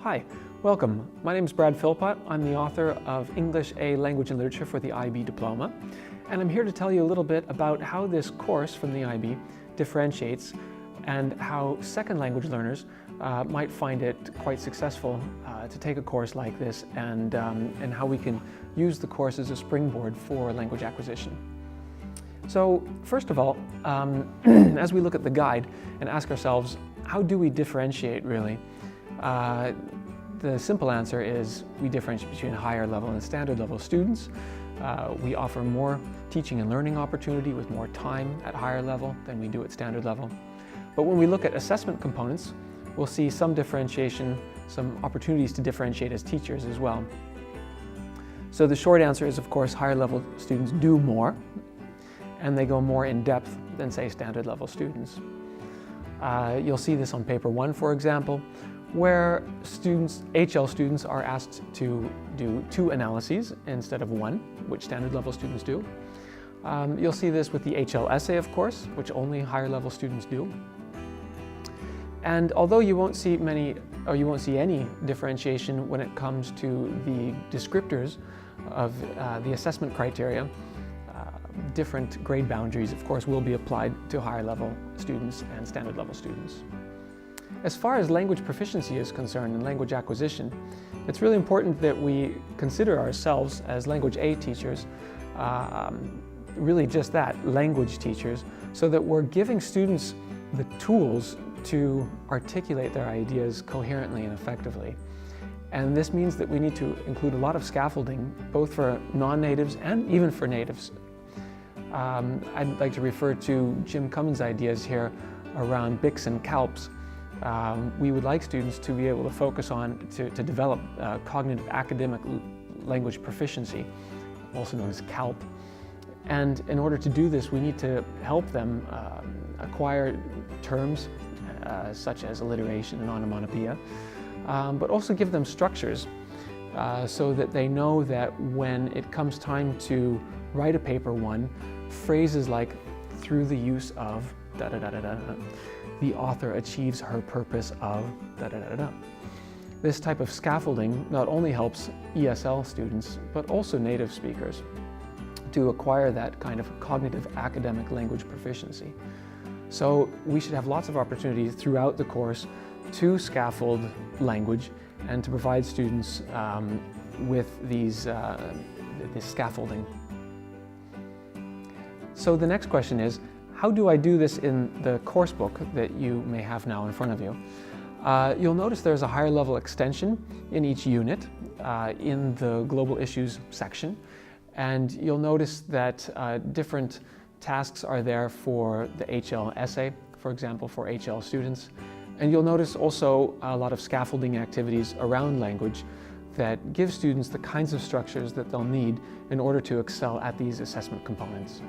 Hi, welcome. My name is Brad Philpot. I'm the author of English A Language and Literature for the IB Diploma, and I'm here to tell you a little bit about how this course from the IB differentiates and how second language learners might find it quite successful to take a course like this, and how we can use the course as a springboard for language acquisition. So first of all, as we look at the guide and ask ourselves, how do we differentiate really? The simple answer is we differentiate between higher level and standard level students. We offer more teaching and learning opportunity with more time at higher level than we do at standard level. But when we look at assessment components, we'll see some differentiation, some opportunities to differentiate as teachers as well. So the short answer is, of course, higher level students do more, and they go more in depth than, say, standard level students. You'll see this on paper 1, for example, where HL students are asked to do 2 analyses instead of 1, which standard level students do. You'll see this with the HL essay, of course, which only higher level students do. And although you won't see any differentiation when it comes to the descriptors of the assessment criteria, different grade boundaries, of course, will be applied to higher level students and standard level students. As far as language proficiency is concerned and language acquisition, it's really important that we consider ourselves as language A teachers, really just that, language teachers, so that we're giving students the tools to articulate their ideas coherently and effectively. And this means that we need to include a lot of scaffolding, both for non-natives and even for natives. I'd like to refer to Jim Cummins' ideas here around BICs and Kalps. We would like students to be able to focus on, to develop cognitive academic language proficiency, also known as Kalp. And in order to do this, we need to help them acquire terms such as alliteration and onomatopoeia, but also give them structures so that they know that when it comes time to write a paper 1, phrases like through the use of the author achieves her purpose of This type of scaffolding not only helps ESL students, but also native speakers to acquire that kind of cognitive academic language proficiency. So we should have lots of opportunities throughout the course to scaffold language and to provide students with this scaffolding. So the next question is, how do I do this in the course book that you may have now in front of you? You'll notice there's a higher level extension in each unit in the global issues section. And you'll notice that different tasks are there for the HL essay, for example, for HL students. And you'll notice also a lot of scaffolding activities around language that give students the kinds of structures that they'll need in order to excel at these assessment components.